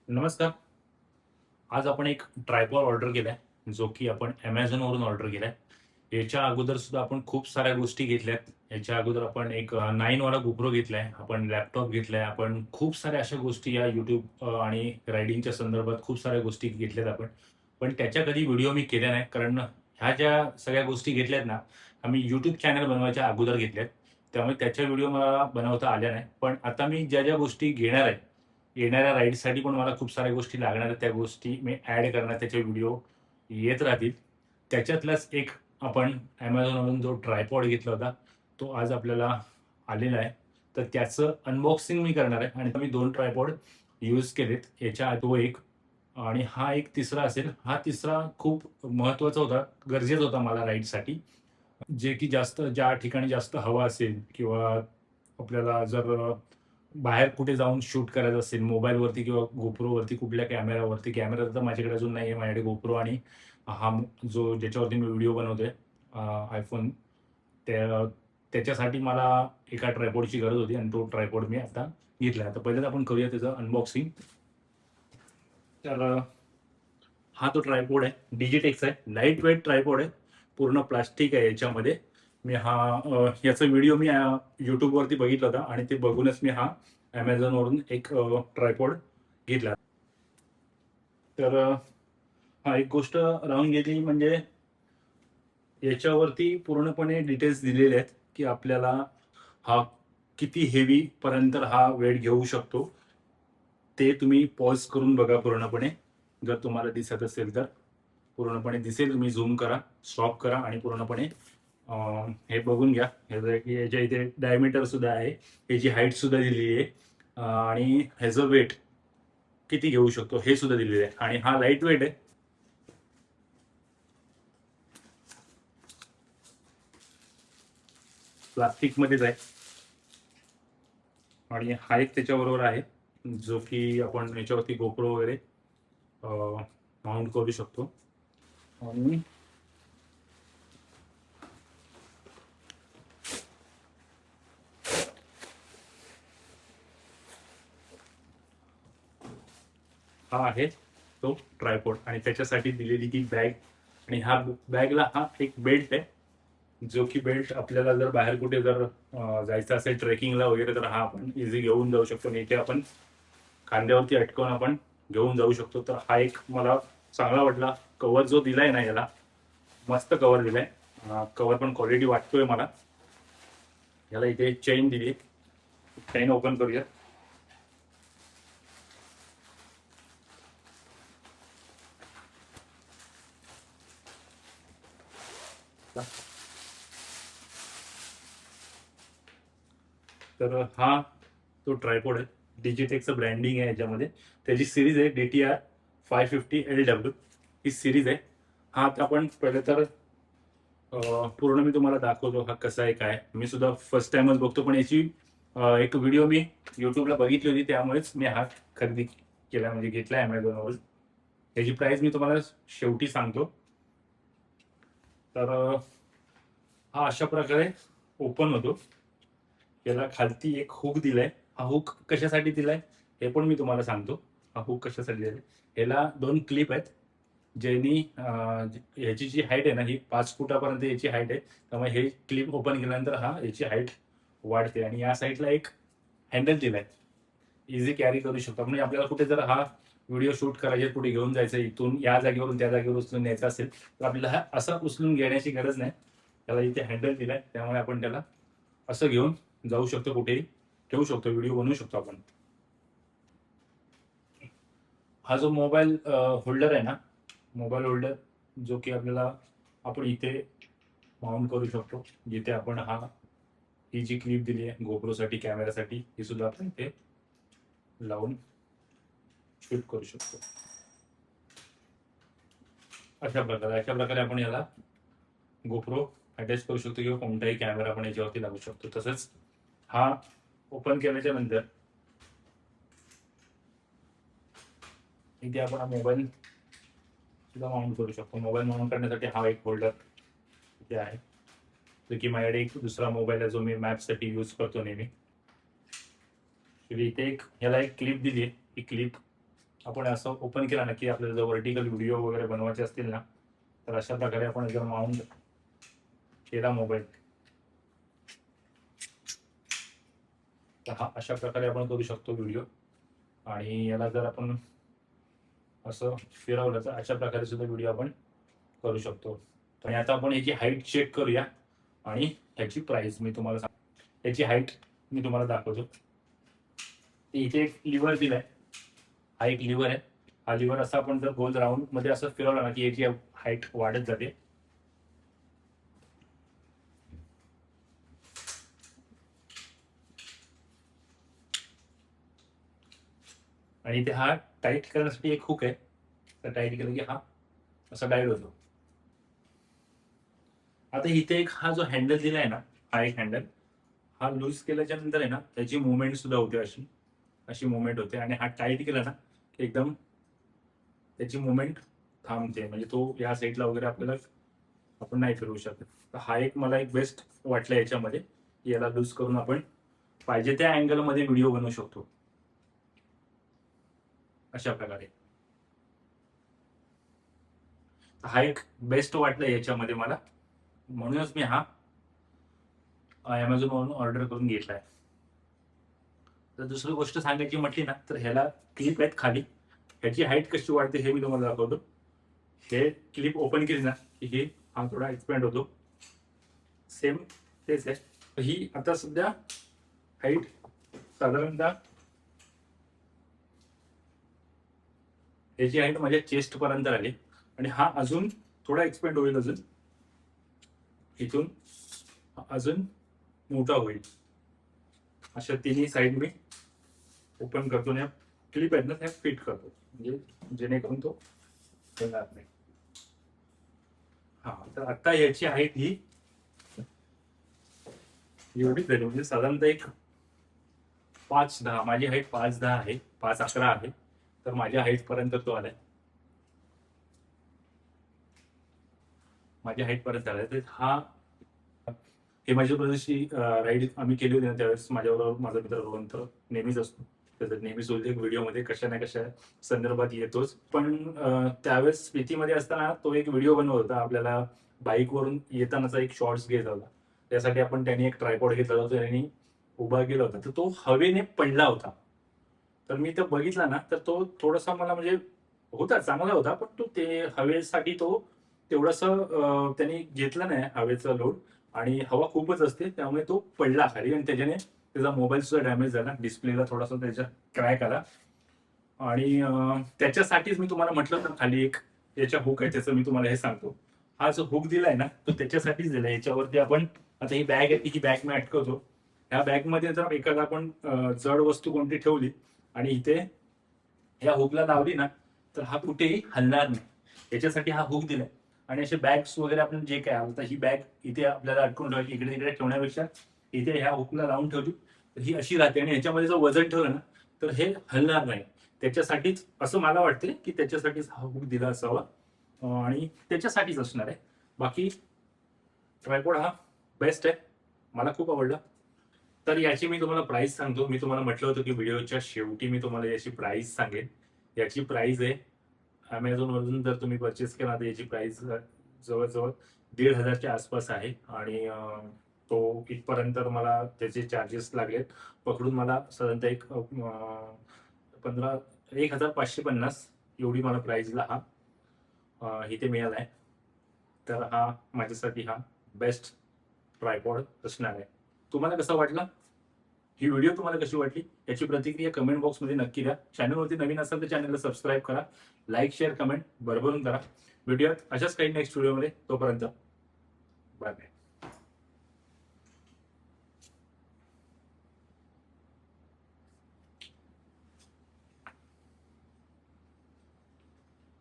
नमस्कार. आज आपण एक ट्रायपॉड ऑर्डर केलाय, जो की आपण Amazonवरून ऑर्डर केलाय. याच्या अगोदर सुद्धा आपण खूप साऱ्या गोष्टी घेतल्यात. याच्या अगोदर आपण एक 9 वाला GoPro घेतलाय, आपण लॅपटॉप घेतलाय, आपण खूप साऱ्या अशा गोष्टी या YouTube आणि रायडिंगच्या संदर्भात खूप साऱ्या गोष्टी घेतल्यात आपण. पण त्याच्या कधी व्हिडिओ मी केल्या नाही, कारण ह्या ज्या सगळ्या गोष्टी घेतल्यात ना, आम्ही YouTube चॅनल बनवायच्या अगोदर घेतल्यात. त्यामुळे त्याच्या व्हिडिओ मला बनवता आल्या नाही. पण आता मी ज्या वगोष्टी घेणार आहे, येणाऱ्या राईडसाठी पण मला खूप साऱ्या गोष्टी लागणार आहेत. त्या गोष्टी मी ॲड करणार, त्याचे व्हिडिओ येत राहतील. त्याच्यातलाच एक आपण Amazonवरून जो ट्रायपॉड घेतला होता, तो आज आपल्याला आलेला आहे. तर त्याचं अनबॉक्सिंग मी करणार आहे आणि मी 2 ट्रायपॉड यूज केलेत. याच्या तो एक आणि हा एक तिसरा असेल. हा तिसरा खूप महत्त्वाचा होता, गरजेचा होता मला राईडसाठी. जे की जास्त ज्या ठिकाणी जास्त हवा असेल किंवा आपल्याला जर बाहेर कुठे जाऊन शूट करायचं असेल मोबाईलवरती किंवा GoProवरती कुठल्या कॅमेरावरती. कॅमेरा तर माझ्याकडे अजून नाही आहे. माझ्याकडे GoPro आणि हा जो ज्याच्यावरती मी व्हिडिओ बनवतोय iPhone त्या त्याच्यासाठी मला एका ट्रायपॉडची गरज होती आणि तो ट्रायपॉड मी आता घेतला. तर पहिल्यांदा आपण करूया त्याचं अनबॉक्सिंग. तर हा तो ट्रायपॉड आहे. डिजिटेक्स आहे. लाईट वेट ट्रायपॉड आहे. पूर्ण प्लास्टिक आहे याच्यामध्ये. मी याचा व्हिडिओ मी YouTubeवरती बघितला होता आणि ते बघूनच मी हा Amazonवरून एक ट्रायपॉड घेतला. तर हा एक गोष्ट राहून गेली म्हणजे याच्यावरती पूर्णपणे डिटेल्स दिलेले आहेत, की आपल्याला हा किती हेवी पर्यंत हा वेट घेऊ शकतो. ते तुम्ही पॉज करून बघा पूर्णपणे. जर तुम्हाला दिसत असेल तर. पूर्णपणे दिसेल. तुम्ही झूम करा, स्टॉप करा आणि पूर्णपणे हे बघून घ्या. ह्याच्या इथे डायमीटर सुद्धा आहे. ह्याची हाईट सुद्धा दिलेली आहे. आणि ह्याचं वेट किती घेऊ शकतो हे सुद्धा दिलेलं आहे. आणि हा लाईट वेट आहे. प्लास्टिकमध्येच आहे. आणि हा एक त्याच्याबरोबर आहे, जो की आपण याच्यावरती GoPro वगैरे माउंट करू शकतो. आणि हा आहे तो ट्रायपॉड आणि त्याच्यासाठी दिलेली ती बॅग. आणि हा बॅगला हा एक बेल्ट आहे, जो की बेल्ट आपल्याला जर बाहेर कुठे जर जायचं असेल ट्रेकिंगला वगैरे, तर हा आपण इझी घेऊन जाऊ शकतो आणि इथे आपण खांद्यावरती अटकवून आपण घेऊन जाऊ शकतो. तर हा एक मला चांगला वाटला. कव्हर जो दिलाय ना याला, मस्त कव्हर दिलाय. कव्हर पण क्वालिटी वाटतोय मला. याला इथे चेन दिली. चेन ओपन करूया. तर हा तो ट्रायपॉड आहे. डिजिटेकचं ब्रँडिंग आहे याच्यामध्ये. त्याची सिरीज आहे DTR 550LW ही सिरीज आहे. हा आपण पहिले तर पूर्ण मी तुम्हाला दाखवतो हा कसा आहे काय. मी सुद्धा फर्स्ट टाइमच बघतो, पण याची एक व्हिडिओ मी युट्यूबला बघितली होती, त्यामुळेच मी हा खरेदी केला म्हणजे घेतला Amazonवरून. याची प्राइस मी तुम्हाला शेवटी सांगतो. तर हा अशा प्रकारे ओपन होतो. याला खालती एक हुक दिलाय. हा हुक कशासाठी दिलाय हे पण मी तुम्हाला सांगतो. हा हुक कशासाठी दिलाय. याला 2 क्लिप आहेत, ज्यांनी ह्याची जी हाईट आहे ना, ही 5 फुटापर्यंत याची हाईट आहे. त्यामुळे हे क्लिप ओपन केल्यानंतर याची हाईट वाढते. आणि या साईडला एक हँडल दिलाय. इझी कॅरी करू शकतो. म्हणजे आपल्याला कुठे जर हा व्हिडिओ शूट करायचे, कुठे घेऊन जायचं, इथून या जागेवरून त्या जागेवर उचलून न्यायचा असेल, तर आपल्याला हा असं उचलून घेण्याची गरज नाही. त्याला इथे हँडल दिलाय, त्यामुळे आपण त्याला असं घेऊन जाऊ शकतो, कुठेही ठेवू शकतो, व्हिडिओ बनवू शकतो आपण. हा जो मोबाईल होल्डर आहे ना, मोबाईल होल्डर जो की आपल्याला आपण इथे माउंट करू शकतो. जिथे आपण ही जी क्लिप दिली आहे GoProसाठी, कॅमेरासाठी, ही सुद्धा आपण इथे लावून शूट करू शकतो. अशा प्रकारे आपण याला GoPro अटॅच करू शकतो किंवा कोणताही कॅमेरा आपण याच्यावरती लावू शकतो. तसंच हा ओपन केल्याच्या नंतर इथे आपण हा मोबाईल सुद्धा माउंट करू शकतो. मोबाईल माउंट करण्यासाठी हा एक होल्डर इथे आहे, जो की माझ्याकडे एक दुसरा मोबाईल आहे, जो मी मॅपसाठी यूज करतो नेहमी. तर इथे याला एक क्लिप दिली आहे. ही क्लिप आपण असं ओपन केला ना की आपल्याला जर व्हर्टिकल व्हिडिओ वगैरे बनवायचे असतील ना, तर अशा प्रकारे आपण जर माउंट केला मोबाईल, तर हा अशा प्रकारे आपण करू शकतो व्हिडिओ. आणि याला जर आपण असं फिरवलं तर अशा प्रकारे सुद्धा व्हिडिओ आपण करू शकतो. आणि आता आपण याची हाईट चेक करूया आणि ह्याची प्राइस मी तुम्हाला याची हाईट मी तुम्हाला दाखवतो. इथे एक लिव्हर दिलाय, हा एक लिव्हर आहे. हा लिव्हर असा आपण जर गोल राऊंड मध्ये असं फिरवला ना की याची हाईट वाढत जाते. आणि इथे हा टाईट करण्यासाठी एक हुक आहे, तर टाईट केलं की हा असा टाईट होतो. आता इथे एक हा जो हँडल दिलाय ना, हा एक हँडल, हा लूज केल्याच्या नंतर आहे ना त्याची मुवमेंट सुद्धा होते, अशी अशी मुवमेंट होते. आणि हा टाईट केला ना एकदम त्याची मुवमेंट थांबते, म्हणजे तो या साईडला वगैरे आपल्याला आपण नाही फिरवू शकत. तर हा एक मला एक बेस्ट वाटला याच्यामध्ये, याला लूज करून आपण पाहिजे त्या अँगलमध्ये व्हिडिओ बनवू शकतो अशा प्रकारे. हा एक बेस्ट वाटला याच्यामध्ये मला, म्हणूनच मी हा अमेझॉनवरून ऑर्डर करून घेतलाय. तर दुसरी गोष्ट सांगायची म्हटली ना, तर ह्याला क्लिप आहेत खाली, ह्याची हाईट कशी वाढते हे मी तुम्हाला दाखवतो. हे क्लिप ओपन केली ना की हे हा थोडा एक्सपेंड होतो, सेम तेच आहे. ही आता सध्या हाईट साधारणतः याची हाईट माझ्या चेस्ट पर्यंत आली, आणि हा अजून थोडा एक्सपेंड होईल, अजून इथून अजून मोठा होईल. अशा तिन्ही साईड मी ओपन करतो आणि क्लिप आहेत ना त्या फिट करतो, म्हणजे जेणेकरून तो येणार नाही. हा, तर आता याची हाईट ही एवढीच झाली, म्हणजे साधारणतः एक 5'10", माझी हाईट 5'10" आहे, 5'11" आहे. तर माझ्या हाईट पर्यंत तो आलाय, माझ्या हाईट पर्यंत आलाय. तर हा हिमाचल प्रदेशची राईड आम्ही केली होती ना, त्यावेळेस माझ्याबरोबर माझा मित्र रोहन तर नेहमीच असतो. त्याचा नेहमी एक व्हिडिओमध्ये कशा ना कशा संदर्भात येतोच. पण त्यावेळेस स्थितीमध्ये असताना तो एक व्हिडिओ बनवत होता, आपल्याला बाईकवरून येतानाचा एक शॉर्ट्स घ्यायचा होता. त्यासाठी आपण त्यांनी एक ट्रायपॉड घेतला होता, त्यांनी उभा केला होता, तर तो हवेने पडला होता. तर मी तो बघितला ना, तर तो थोडासा मला म्हणजे होता, चांगला होता, पण तो ते हवेसाठी तो तेवढासा त्यांनी घेतला नाही हवेचा लोड, आणि हवा खूपच असते त्यामुळे तो पडला खाली, आणि त्याच्याने त्याचा मोबाईल सुद्धा डॅमेज झाला, डिस्प्लेला थोडासा त्याच्या क्रॅक आला. आणि त्याच्यासाठीच मी तुम्हाला म्हटलं तर खाली एक याच्या हुक आहे, त्याचं मी तुम्हाला हे सांगतो. हा जो हुक दिलाय ना तो त्याच्यासाठीच दिलाय. याच्यावरती आपण आता ही बॅग आहे, ही बॅग मी अटकवतो. ह्या बॅगमध्ये जर एखादा आपण जड वस्तू कोणती ठेवली आणि इथे ह्या हुकला लावली ना, तर हा कुठेही हलणार नाही. याच्यासाठी हा हुक दिलाय. आणि असे बॅग्स वगैरे आपण जे काय, आता ही बॅग इथे आपल्याला अटकून ठेवायची, इकडे तिकडे ठेवण्यापेक्षा इथे ह्या हुकला लावून ठेवली तर ही अशी राहते, आणि ह्याच्यामध्ये जर वजन ठेवलं ना तर हे हलणार नाही. त्याच्यासाठीच असं मला वाटते की त्याच्यासाठीच हा हुक दिला असावा, आणि त्याच्यासाठीच असणार आहे. बाकी ट्रायपॉड हा बेस्ट आहे, मला खूप आवडला. तर याची मी तुम्हाला प्राइस सांगतो. मी तुम्हाला म्हटलं होतं की व्हिडिओच्या शेवटी मी तुम्हाला याची प्राइस सांगेन. याची प्राइस आहे, अमेझॉनवरून जर तुम्ही परचेस केला तर याची प्राइस जवळजवळ 1,500च्या आसपास आहे. आणि तो इथपर्यंत मला त्याचे चार्जेस लागलेत पकडून मला साधारणतः एक 1,550 एवढी मला प्राइसला हा इथे मिळाला आहे. तर हा माझ्यासाठी हा बेस्ट ट्रायपॉड असणार आहे. तुम्हाला कसं वाटलं, ही व्हिडिओ तुम्हाला कशी वाटली याची प्रतिक्रिया कमेंट बॉक्समध्ये नक्की द्या. चॅनलवरती नवीन असाल तर चॅनलला सबस्क्राईब करा, लाईक शेअर कमेंट भरभरून करा. भेटूयात अशाच काही नेक्स्ट व्हिडिओमध्ये, तोपर्यंत बाय बाय.